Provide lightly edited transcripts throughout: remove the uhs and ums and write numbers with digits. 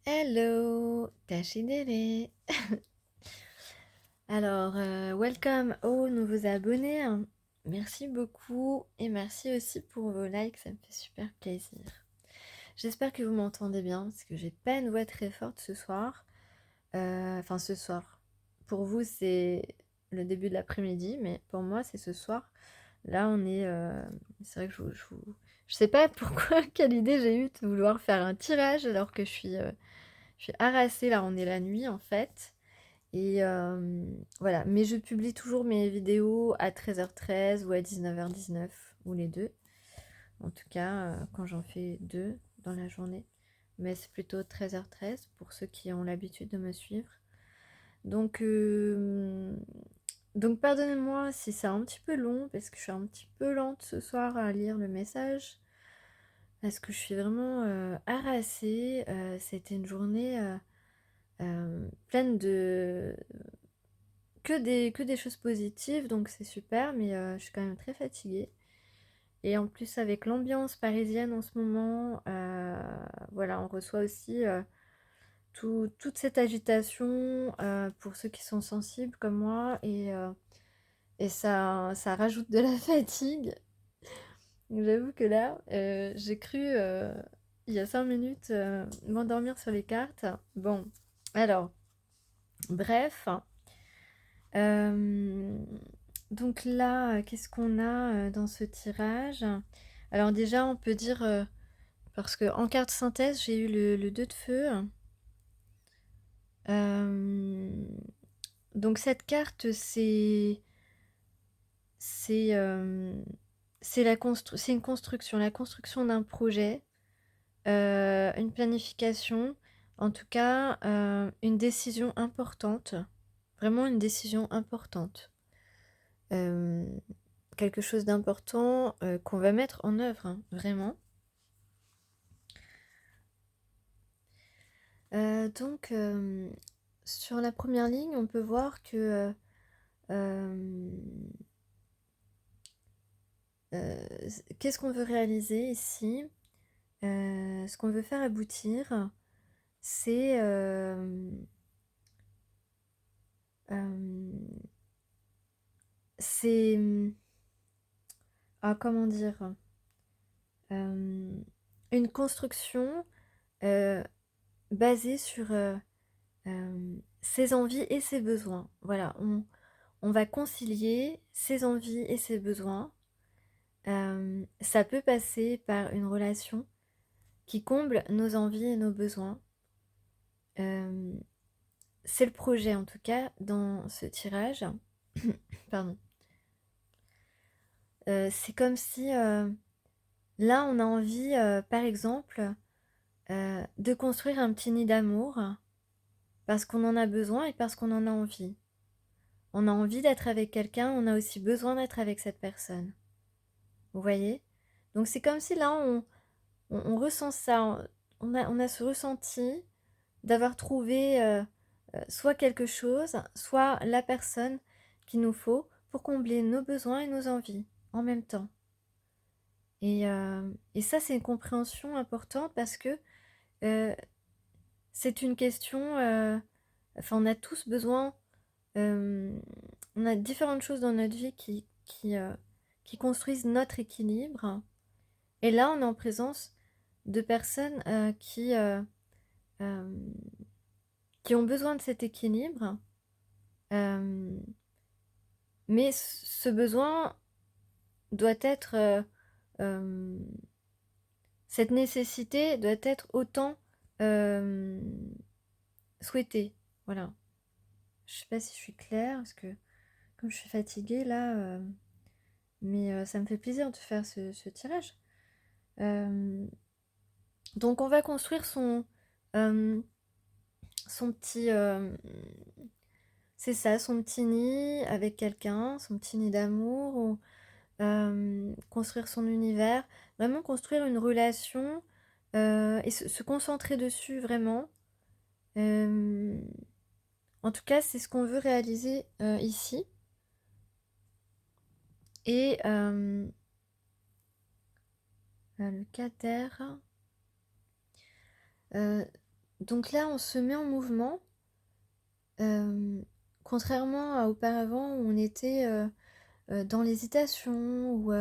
Hello, Tachidere. Alors, welcome aux nouveaux abonnés. Merci beaucoup et merci aussi pour vos likes, ça me fait super plaisir. J'espère que vous m'entendez bien parce que j'ai pas une voix très forte ce soir. Enfin, ce soir. Pour vous, c'est le début de l'après-midi, mais pour moi, c'est ce soir. Là, on est. C'est vrai que je sais pas pourquoi, quelle idée j'ai eue de vouloir faire un tirage alors que je suis harassée. Là, on est la nuit en fait. Et voilà. Mais je publie toujours mes vidéos à 13h13 ou à 19h19 ou les deux. En tout cas, quand j'en fais deux dans la journée. Mais c'est plutôt 13h13 pour ceux qui ont l'habitude de me suivre. Donc, donc pardonnez-moi si c'est un petit peu long, parce que je suis un petit peu lente ce soir à lire le message, parce que je suis vraiment harassée. C'était une journée pleine de... que des choses positives, donc c'est super, mais je suis quand même très fatiguée. Et en plus avec l'ambiance parisienne en ce moment, voilà, on reçoit aussi toute cette agitation pour ceux qui sont sensibles comme moi, et ça rajoute de la fatigue. Donc j'avoue que là, j'ai cru, il y a 5 minutes, m'endormir sur les cartes. Bon, alors, bref. Euh, donc là, qu'est-ce qu'on a dans ce tirage? Alors déjà, on peut dire, parce que en carte synthèse, j'ai eu le 2 de feu. Euh, donc cette carte, c'est c'est une construction, la construction d'un projet, une planification, en tout cas une décision importante, vraiment une décision importante. Euh, Quelque chose d'important qu'on va mettre en œuvre, hein, vraiment. Donc, sur la première ligne, on peut voir que euh, euh, qu'est-ce qu'on veut réaliser ici. Ce qu'on veut faire aboutir, c'est euh, c'est comment dire, euh, une construction euh, basée sur ses envies et ses besoins. Voilà, on va concilier ses envies et ses besoins. Ça peut passer par une relation qui comble nos envies et nos besoins. Euh, c'est le projet en tout cas dans ce tirage. Pardon. C'est comme si là on a envie, par exemple, de construire un petit nid d'amour parce qu'on en a besoin et parce qu'on en a envie. On a envie d'être avec quelqu'un, on a aussi besoin d'être avec cette personne. Vous voyez? Donc c'est comme si là on ressent ça, on a ce ressenti d'avoir trouvé soit quelque chose, soit la personne qu'il nous faut pour combler nos besoins et nos envies en même temps. Et ça, c'est une compréhension importante parce que euh, c'est une question, enfin, on a tous besoin, on a différentes choses dans notre vie qui construisent notre équilibre. Et là, on est en présence de personnes euh, qui ont besoin de cet équilibre. Euh, mais ce besoin doit être, euh, cette nécessité doit être autant euh, souhaitée. Voilà. Je sais pas si je suis claire, parce que comme je suis fatiguée là, mais ça me fait plaisir de faire ce tirage. Euh, donc on va construire euh, son petit, c'est ça, son petit nid avec quelqu'un, son petit nid d'amour, ou construire son univers, vraiment construire une relation et se concentrer dessus vraiment. Euh, En tout cas, c'est ce qu'on veut réaliser ici. Et le quater, euh, Donc là, on se met en mouvement. Contrairement à auparavant où on était dans l'hésitation ou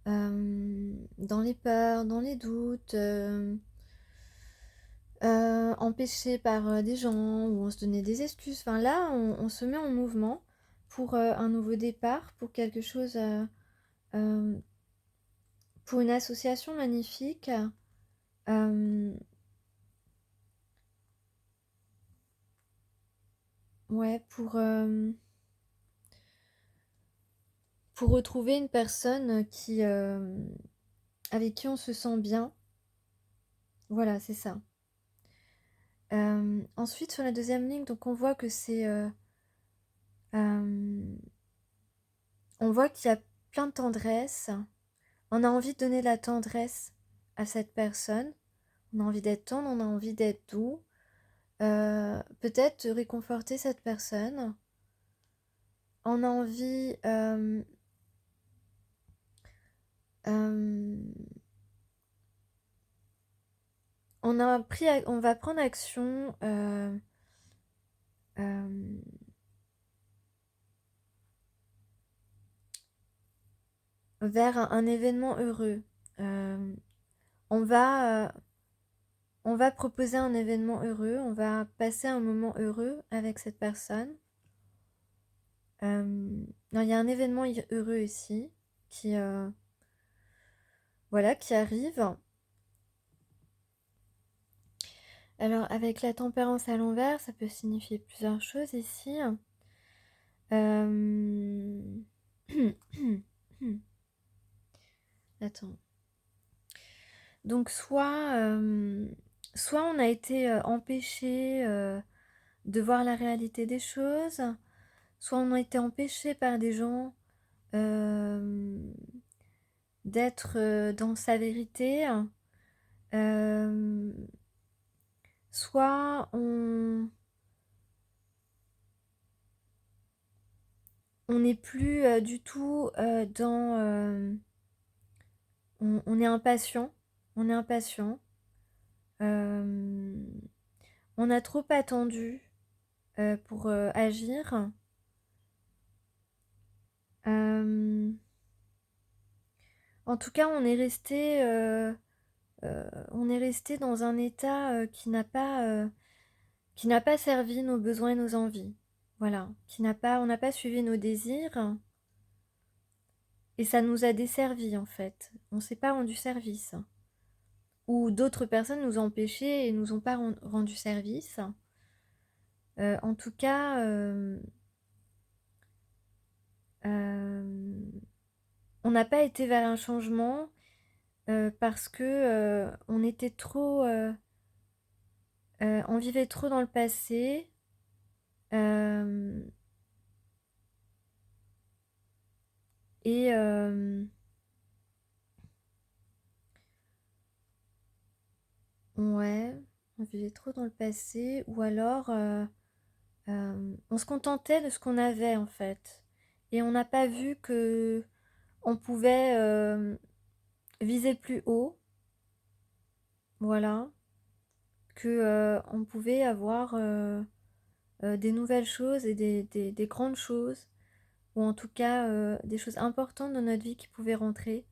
dans les peurs, dans les doutes, empêché par des gens ou on se donnait des excuses. Enfin là, on se met en mouvement pour un nouveau départ, pour quelque chose, euh, pour une association magnifique. euh, ouais, pour retrouver une personne avec qui on se sent bien. Voilà, c'est ça. Ensuite, sur la deuxième ligne, donc euh, on voit qu'il y a plein de tendresse. On a envie de donner de la tendresse à cette personne. On a envie d'être tendre, on a envie d'être doux. Peut-être de réconforter cette personne. On a envie... euh, on va prendre action euh, vers un événement heureux. Euh, on va, on va proposer un événement heureux, on va passer un moment heureux avec cette personne. Non, il y a un événement heureux ici qui, voilà, qui arrive. Alors, avec la tempérance à l'envers, ça peut signifier plusieurs choses ici. Euh, Attends. Donc, soit on a été empêché de voir la réalité des choses, soit on a été empêché par des gens euh, d'être dans sa vérité, euh, soit on n'est plus du tout on est impatient, on est impatient, euh, on a trop attendu pour agir. Euh, En tout cas, on est resté dans un état qui n'a pas servi nos besoins et nos envies. Voilà, on n'a pas suivi nos désirs et ça nous a desservis en fait. On s'est pas rendu service. Ou d'autres personnes nous ont empêchés et nous ont pas rendu service. En tout cas, euh, on n'a pas été vers un changement parce que on vivait trop dans le passé. euh, et ouais, on vivait trop dans le passé. Ou alors, on se contentait de ce qu'on avait en fait. Et on n'a pas vu que on pouvait viser plus haut. Voilà. Que on pouvait avoir des nouvelles choses et des grandes choses, ou en tout cas des choses importantes dans notre vie qui pouvaient rentrer,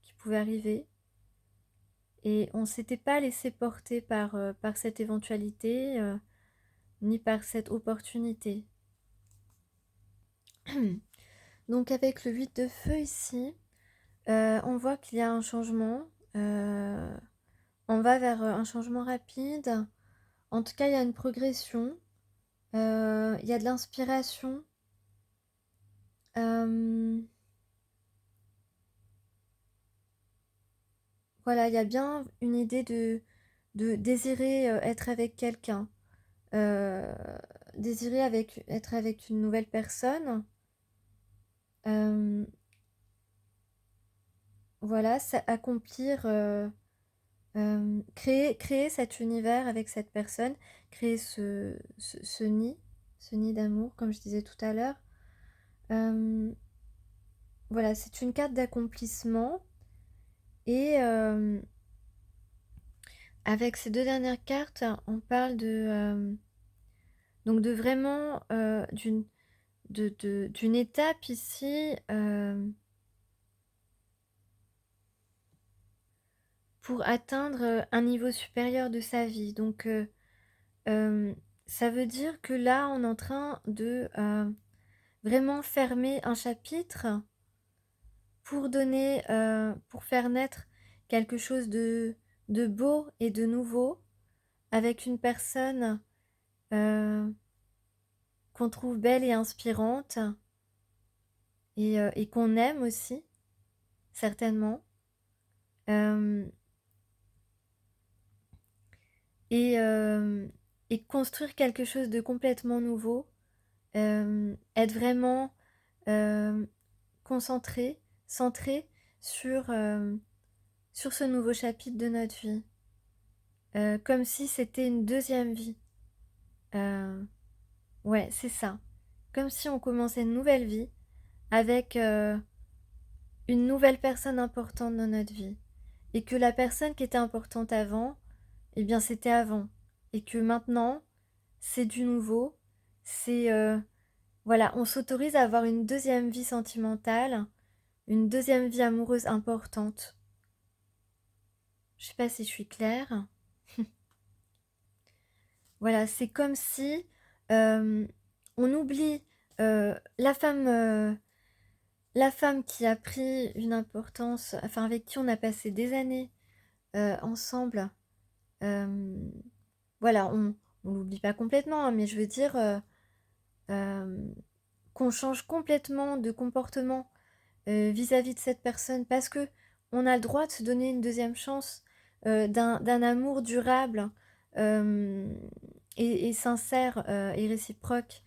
qui pouvaient arriver. Et on ne s'était pas laissé porter par cette éventualité, ni par cette opportunité. Donc avec le 8 de feu ici, on voit qu'il y a un changement. euh, on va vers un changement rapide. En tout cas, il y a une progression. Il y a de l'inspiration. Euh, voilà, il y a bien une idée de désirer être avec quelqu'un, euh, désirer être avec une nouvelle personne. Euh, voilà, accomplir, créer cet univers avec cette personne, créer ce nid d'amour, comme je disais tout à l'heure. Euh, voilà, c'est une carte d'accomplissement et avec ces deux dernières cartes, on parle donc de vraiment d'une étape ici pour atteindre un niveau supérieur de sa vie. Donc, ça veut dire que là, on est en train de vraiment fermer un chapitre pour donner, pour faire naître quelque chose de beau et de nouveau avec une personne qu'on trouve belle et inspirante et qu'on aime aussi, certainement. Euh, et, euh, et construire quelque chose de complètement nouveau, être vraiment euh, concentré, centré sur ce nouveau chapitre de notre vie, comme si c'était une deuxième vie. Euh, ouais, c'est ça. Comme si on commençait une nouvelle vie avec une nouvelle personne importante dans notre vie. Et que la personne qui était importante avant, eh bien c'était avant. Et que maintenant, c'est du nouveau. C'est voilà, on s'autorise à avoir une deuxième vie sentimentale, une deuxième vie amoureuse importante. Je sais pas si je suis claire. Voilà, c'est comme si euh, on oublie la femme qui a pris une importance, enfin avec qui on a passé des années ensemble. Euh, voilà, on l'oublie pas complètement, hein, mais je veux dire euh, qu'on change complètement de comportement vis-à-vis de cette personne parce que on a le droit de se donner une deuxième chance d'un amour durable euh, et sincère et réciproque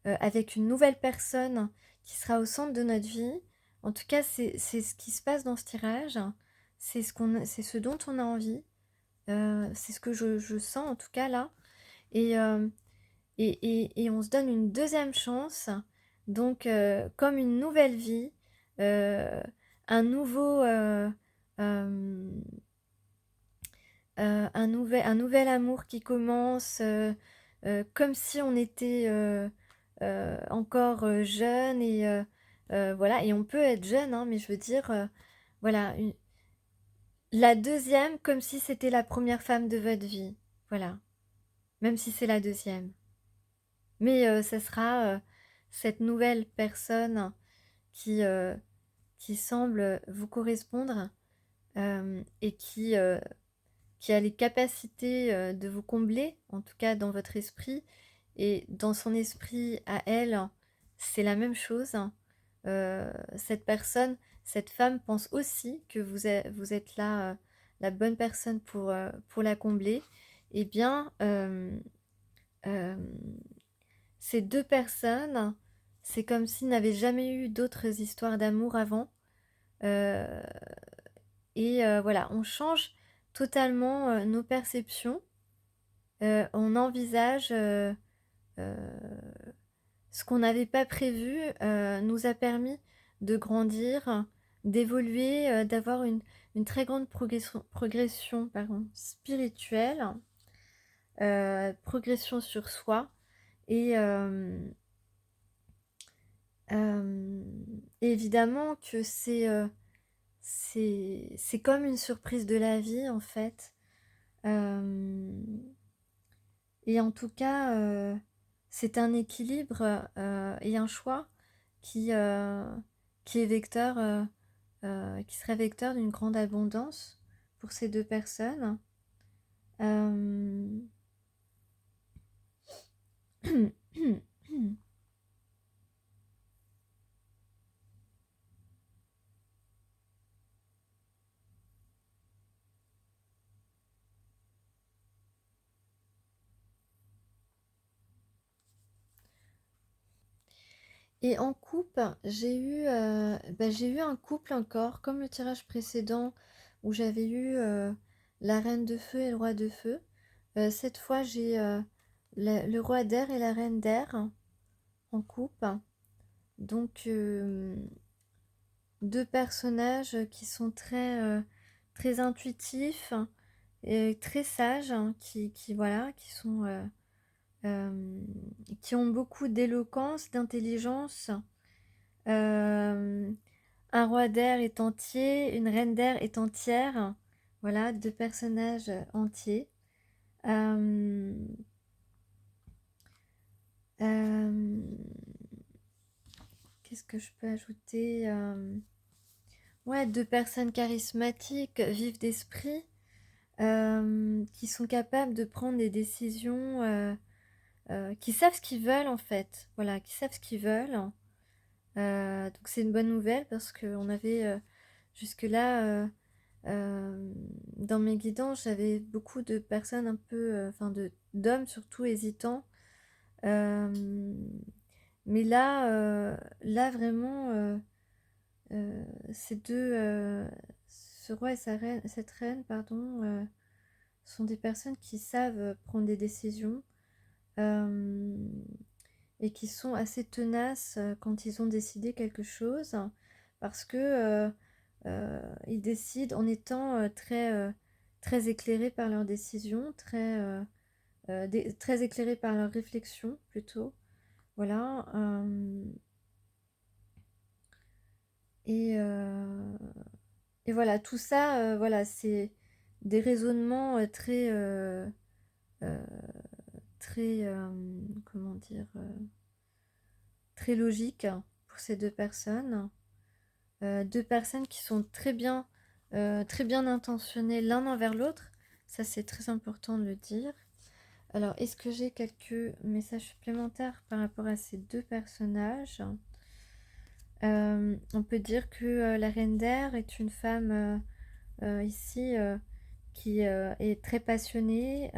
avec une nouvelle personne qui sera au centre de notre vie. En tout cas, c'est ce qui se passe dans ce tirage. C'est ce dont on a envie. C'est ce que je sens en tout cas là. Et, euh, et on se donne une deuxième chance, donc comme une nouvelle vie, euh, un nouveau, euh, un nouvel amour qui commence, comme si on était encore jeune voilà, et on peut être jeune, hein, mais je veux dire, voilà, la deuxième comme si c'était la première femme de votre vie, voilà, même si c'est la deuxième. Mais ce sera cette nouvelle personne qui, euh, qui semble vous correspondre et qui a les capacités de vous combler, en tout cas dans votre esprit. Et dans son esprit à elle, c'est la même chose. Cette personne, cette femme pense aussi que vous êtes là, la bonne personne pour la combler. Eh bien, euh, ces deux personnes, c'est comme s'ils n'avaient jamais eu d'autres histoires d'amour avant. Euh, voilà, on change totalement nos perceptions. On envisage euh, ce qu'on n'avait pas prévu, nous a permis de grandir, d'évoluer, d'avoir une très grande progression pardon, spirituelle, progression sur soi. Et, Euh, évidemment que c'est comme une surprise de la vie en fait. Euh, et en tout cas, c'est un équilibre et un choix qui, euh, qui est vecteur, qui serait vecteur d'une grande abondance pour ces deux personnes. Euh, Et en couple, j'ai eu un couple encore, comme le tirage précédent où j'avais eu la reine de feu et le roi de feu. Cette fois, j'ai le roi d'air et la reine d'air en couple. Donc, deux personnages qui sont très intuitifs, très sages, hein, voilà, qui ont beaucoup d'éloquence, d'intelligence. Euh, un roi d'air est entier, une reine d'air est entière. Voilà, deux personnages entiers. Euh, euh, Qu'est-ce que je peux ajouter? Ouais, deux personnes charismatiques, vives d'esprit, qui sont capables de prendre des décisions, qui savent ce qu'ils veulent en fait. Voilà, qui savent ce qu'ils veulent. Donc c'est une bonne nouvelle parce qu'on avait jusque-là, dans mes guidances, j'avais beaucoup de personnes un peu, enfin d'hommes surtout hésitants. Euh, mais là vraiment, ces deux, ce roi et cette reine, pardon, sont des personnes qui savent prendre des décisions euh, et qui sont assez tenaces quand ils ont décidé quelque chose, parce que ils décident en étant très éclairés par leurs décisions, très éclairés par leurs réflexions plutôt. Voilà. Et, euh, et voilà, tout ça, voilà, c'est des raisonnements euh, très, comment dire, très logiques pour ces deux personnes. Deux personnes qui sont très bien intentionnées l'un envers l'autre. Ça, c'est très important de le dire. Alors, est-ce que j'ai quelques messages supplémentaires par rapport à ces deux personnages? On peut dire que la reine d'air est une femme ici qui est très passionnée,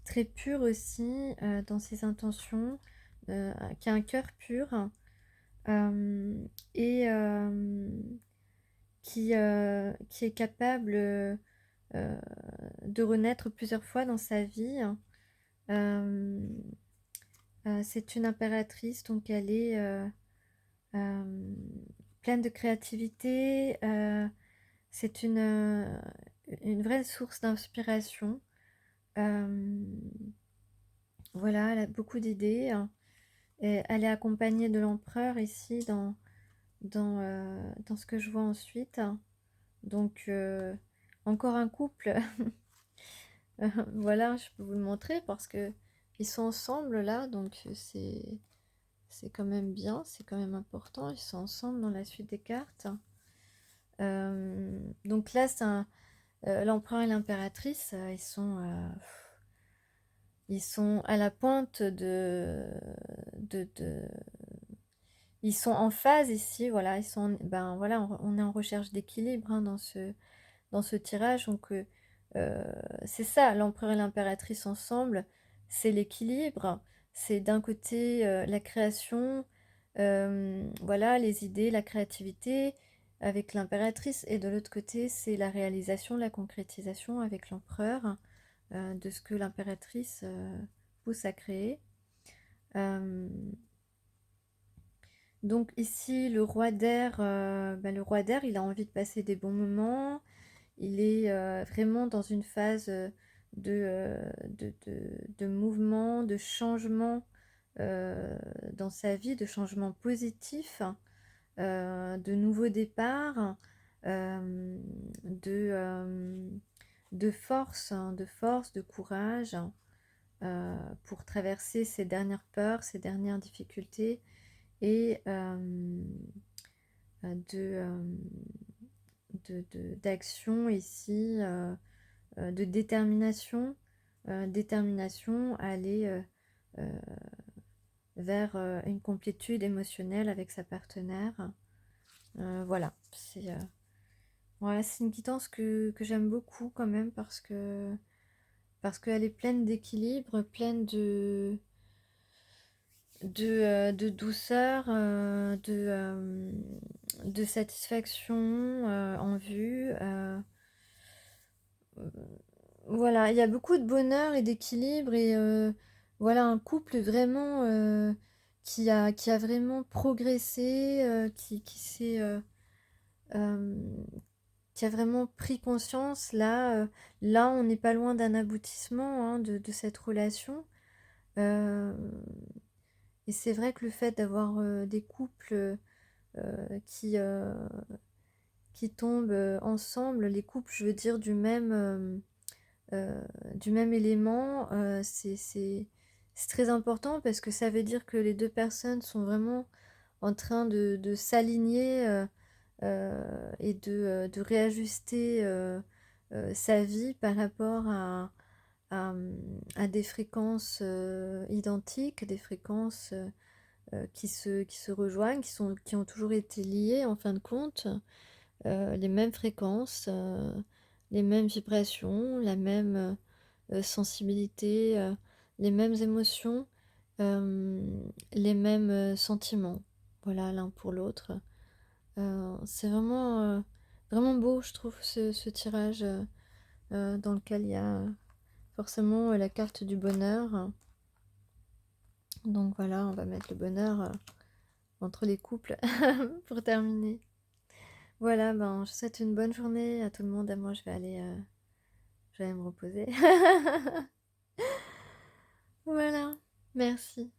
très pure aussi dans ses intentions, qui a un cœur pur euh, et qui est capable de renaître plusieurs fois dans sa vie. Euh, c'est une impératrice, donc elle est euh, pleine de créativité. C'est une vraie source d'inspiration. Euh, voilà, elle a beaucoup d'idées, hein. Et elle est accompagnée de l'empereur ici dans ce que je vois ensuite. Donc, encore un couple. Voilà, je peux vous le montrer parce que ils sont ensemble là, donc c'est quand même bien, c'est quand même important. Ils sont ensemble dans la suite des cartes. Donc là, l'empereur et l'impératrice, ils sont à la pointe de ils sont en phase ici, voilà, ben voilà, on est en recherche d'équilibre hein, dans ce tirage. Donc, c'est ça, l'empereur et l'impératrice ensemble, c'est l'équilibre. C'est d'un côté la création, voilà, les idées, la créativité avec l'impératrice, et de l'autre côté, c'est la réalisation, la concrétisation avec l'empereur de ce que l'impératrice pousse à créer. Euh, donc ici, le roi d'air, il a envie de passer des bons moments. Il est vraiment dans une phase de mouvement, de changement dans sa vie, de changement positif, de nouveaux départs, euh, de, euh, de force, hein, de courage pour traverser ses dernières peurs, ses dernières difficultés et de, d'action ici, de détermination, détermination à aller euh, vers une complétude émotionnelle avec sa partenaire. Voilà, ouais, c'est une guidance que j'aime beaucoup quand même parce qu'elle est pleine d'équilibre, pleine de douceur, de satisfaction en vue. Voilà, il y a beaucoup de bonheur et d'équilibre et voilà un couple vraiment qui a vraiment progressé, euh, qui a vraiment pris conscience. Là, on n'est pas loin d'un aboutissement, hein, de cette relation. Euh, et c'est vrai que le fait d'avoir des couples euh, qui, euh, qui tombent ensemble, les couples, je veux dire, du même élément, c'est très important parce que ça veut dire que les deux personnes sont vraiment en train de s'aligner et de réajuster sa vie par rapport à des fréquences identiques, des fréquences qui se rejoignent, qui ont toujours été liées en fin de compte, les mêmes fréquences, les mêmes vibrations, la même sensibilité, les mêmes émotions, euh, les mêmes sentiments. Voilà, l'un pour l'autre. C'est vraiment beau, je trouve, ce tirage dans lequel il y a forcément la carte du bonheur. Donc voilà, on va mettre le bonheur entre les couples pour terminer. Voilà, ben, je vous souhaite une bonne journée à tout le monde. À moi, je vais aller me reposer. Voilà, merci.